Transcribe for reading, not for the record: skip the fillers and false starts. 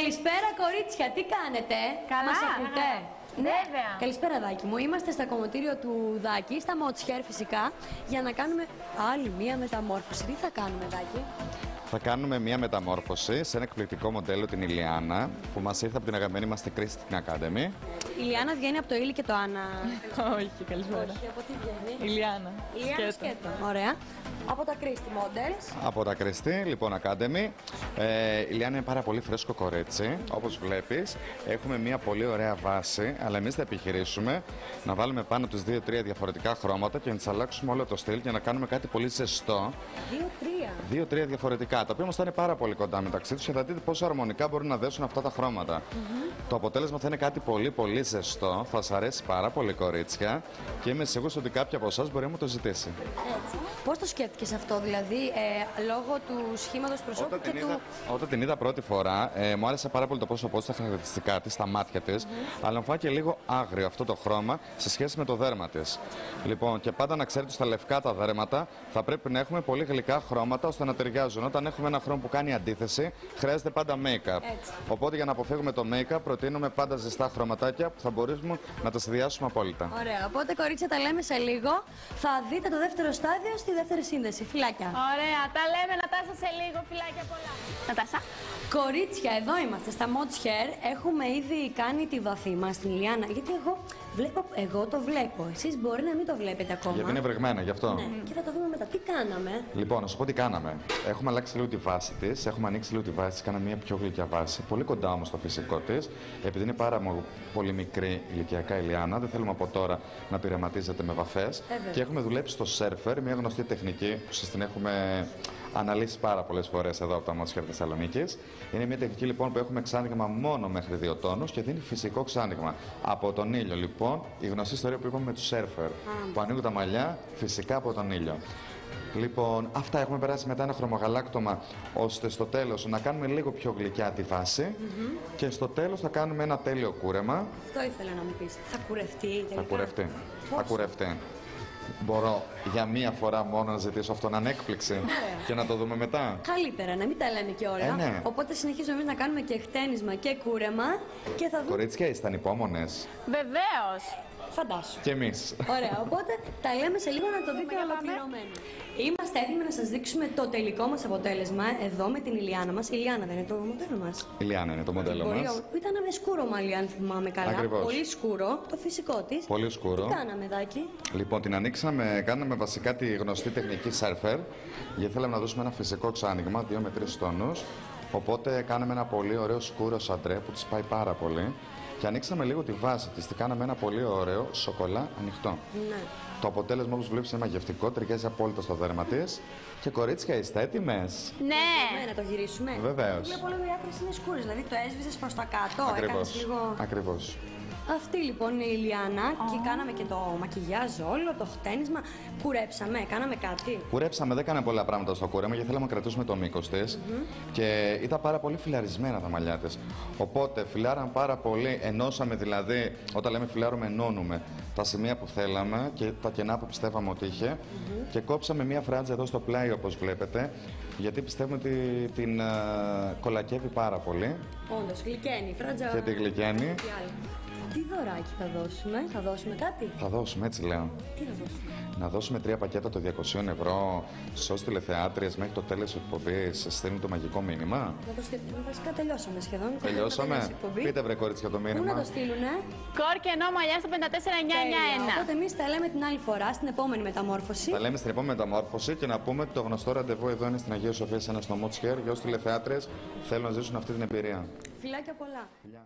Καλησπέρα κορίτσια, τι κάνετε? Καλά. Μας ακούτε? Ναι. Βέβαια. Καλησπέρα Δάκη μου, είμαστε στα κομμωτήριο του Δάκη, στα Modshair φυσικά, για να κάνουμε άλλη μία μεταμόρφωση. Τι θα κάνουμε Δάκη? Θα κάνουμε μια μεταμόρφωση σε ένα εκπληκτικό μοντέλο, την Ηλιάνα, που μας ήρθε από την αγαπημένη μας την Christian Academy. Η Ηλιάνα βγαίνει από το Ήλι και το Άννα. Όχι, καλησπέρα. Όχι, από τι βγαίνει? Ηλιάνα. Ηλιάνα Σκέτο. Ωραία. Από τα Christy Models. Από τα Christy, λοιπόν, Academy. Η Ηλιάνα είναι πάρα πολύ φρέσκο κορίτσι, όπως βλέπεις. Έχουμε μια πολύ ωραία βάση, αλλά εμείς θα επιχειρήσουμε να βάλουμε πάνω τους 2-3 διαφορετικά χρώματα και να τις αλλάξουμε όλο το στυλ για να κάνουμε κάτι πολύ ζεστό. 2-3 διαφορετικά, τα οποία όμως θα είναι πάρα πολύ κοντά μεταξύ τους και θα δείτε πόσο αρμονικά μπορούν να δέσουν αυτά τα χρώματα. Το αποτέλεσμα θα είναι κάτι πολύ ζεστό, θα σας αρέσει πάρα πολύ κορίτσια και είμαι σίγουρος ότι κάποια από εσάς μπορεί να μου το ζητήσει. Έτσι. Πώς το σκέφτηκες αυτό, δηλαδή, λόγω του σχήματος προσώπου και του... Όταν την είδα πρώτη φορά, μου άρεσε πάρα πολύ το πρόσωπό της, τα χαρακτηριστικά της, τα μάτια της, αλλά μου φάνηκε λίγο άγριο αυτό το χρώμα σε σχέση με το δέρμα της. Λοιπόν, και πάντα να ξέρετε στα λευκά τα δέρματα θα πρέπει να έχουμε πολύ γλυκά χρώματα ώστε να ταιριάζουν. Όταν έχουμε ένα χρώμα που κάνει αντίθεση, χρειάζεται πάντα make-up. Οπότε για να αποφύγουμε το make-up, προτείνουμε πάντα ζεστά χρωματάκια που θα μπορούμε να τα συνδυάσουμε απόλυτα. Ωραία, οπότε κορίτσια τα λέμε σε λίγο. Θα δείτε το δεύτερο στάδιο στη δεύτερη σύνδεση. Φιλάκια. Ωραία, τα λέμε Νατάσα σε λίγο. Φιλάκια πολλά. Νατάσα. Κορίτσια, εδώ είμαστε στα Modshair. Έχουμε ήδη κάνει τη βαφή μας στην Ηλιάνα. Γιατί εγώ το βλέπω. Εσείς μπορεί να μην το βλέπετε ακόμα. Γιατί είναι βρεγμένα, γι' αυτό. Ναι, και θα το δούμε μετά. Τι κάναμε? Λοιπόν, να σου πω τι κάναμε. Έχουμε αλλάξει λίγο τη βάση της, έχουμε ανοίξει λίγο τη βάση της, κάναμε μια πιο γλυκιά βάση. Πολύ κοντά όμως στο φυσικό της. Επειδή είναι πάρα πολύ μικρή ηλικιακά Ηλιάνα, δεν θέλουμε από τώρα να πειραματίζεται με βαφές. Και έχουμε δουλέψει στο Surfer, μια γνωστή τεχνική που σας την έχουμε αναλύσει πάρα πολλές φορές εδώ από τα Modshair Θεσσαλονίκης. Είναι μια τεχνική λοιπόν που έχουμε ξάνοιγμα μόνο μέχρι 2 τόνους και δίνει φυσικό ξάνοιγμα. Από τον ήλιο λοιπόν, η γνωστή ιστορία που είπαμε με τους Surfer, που ανοίγουν τα μαλλιά φυσικά από τον ήλιο. Λοιπόν, αυτά έχουμε περάσει μετά ένα χρωμογαλάκτωμα ώστε στο τέλος να κάνουμε λίγο πιο γλυκιά τη βάση και στο τέλος θα κάνουμε ένα τέλειο κούρεμα. Αυτό ήθελα να μου πεις. Θα κουρευτεί τελικά? Θα κουρευτεί. Θα κουρευτεί. Μπορώ για μία φορά μόνο να ζητήσω αυτό να είναι έκπληξη και να το δούμε μετά. Καλύτερα, να μην τα λέμε και όλα. Ναι. Οπότε συνεχίζουμε εμείς να κάνουμε και χτένισμα και κούρεμα και θα δούμε. Κορίτσια, είστε ανυπόμονες? Βεβαίως. Φαντάσου. Και εμείς. Ωραία, οπότε τα λέμε σε λίγο να το δείτε ολοκληρωμένο. Είμαστε έτοιμοι να σας δείξουμε το τελικό μας αποτέλεσμα εδώ με την Ηλιάνα μας. Η Ηλιάνα δεν είναι το μοντέλο μας? Η Ηλιάνα είναι το μοντέλο μας. Ήταν με σκούρο μαλλί, αν θυμάμαι καλά. Ακριβώς. Πολύ σκούρο, το φυσικό της. Πολύ σκούρο. Τι κάναμε, Δάκη? Λοιπόν, την ανοίξαμε, κάναμε βασικά τη γνωστή τεχνική Surfer, γιατί θέλαμε να δώσουμε ένα φυσικό ξάνοιγμα, 2 με 3 τόνους. Οπότε κάναμε ένα πολύ ωραίο σκούρο σαντρέ που της πάει πάρα πολύ. Και ανοίξαμε λίγο τη βάση της και κάναμε ένα πολύ ωραίο σοκολά ανοιχτό. Ναι. Το αποτέλεσμα, όπως βλέπεις, είναι μαγευτικό, ταιριάζει απόλυτα στο δέρμα της. Και κορίτσια, είστε έτοιμες? Ναι. Να το γυρίσουμε. Βεβαίως. Βλέπω όλο οι άκρες είναι σκούρες, δηλαδή το έσβησες προς τα κάτω. Ακριβώς. Λίγο... Ακριβώς. Αυτή λοιπόν είναι η Ηλιάνα και κάναμε και το μακιγιάζ όλο, το χτένισμα. Κουρέψαμε, κάναμε κάτι? Κουρέψαμε, δεν κάναμε πολλά πράγματα στο κούρεμα γιατί θέλαμε να κρατήσουμε το μήκος της και ήταν πάρα πολύ φιλαρισμένα τα μαλλιά της. Οπότε φιλάραν πάρα πολύ, ενώσαμε δηλαδή, όταν λέμε φιλάρουμε, ενώνουμε τα σημεία που θέλαμε και τα κενά που πιστεύαμε ότι είχε και κόψαμε μία φράτζα εδώ στο πλάι όπως βλέπετε γιατί πιστεύουμε ότι την κολακεύει πάρα πολύ. Όντως, γλυκαίνει η φράτζα. Και τη γλυκαίνει. Τι δωράκι θα δώσουμε κάτι? Θα δώσουμε, έτσι λέω. Τι θα δώσουμε? Να δώσουμε 3 πακέτα των 200 ευρώ σε όσες τηλεθεάτριες μέχρι το τέλος της εκπομπής στείλουν το μαγικό μήνυμα. Να το στείλουμε, βασικά τελειώσαμε σχεδόν. Τελειώσαμε. Πείτε βρε κορίτσια το μήνυμα. Πού να το στείλουνε? Κόρκενο μαλλιά στο 54991. Οπότε εμείς τα λέμε την άλλη φορά, στην επόμενη μεταμόρφωση. Τα λέμε στην επόμενη μεταμόρφωση και να πούμε ότι το γνωστό ραντεβού εδώ είναι στην Αγία Σοφία σε ένα στο Modshair για όσους τηλεθεάτριες θέλουν να ζήσουν αυτή την εμπειρία. Φιλάκια πολλά. Φιλιά.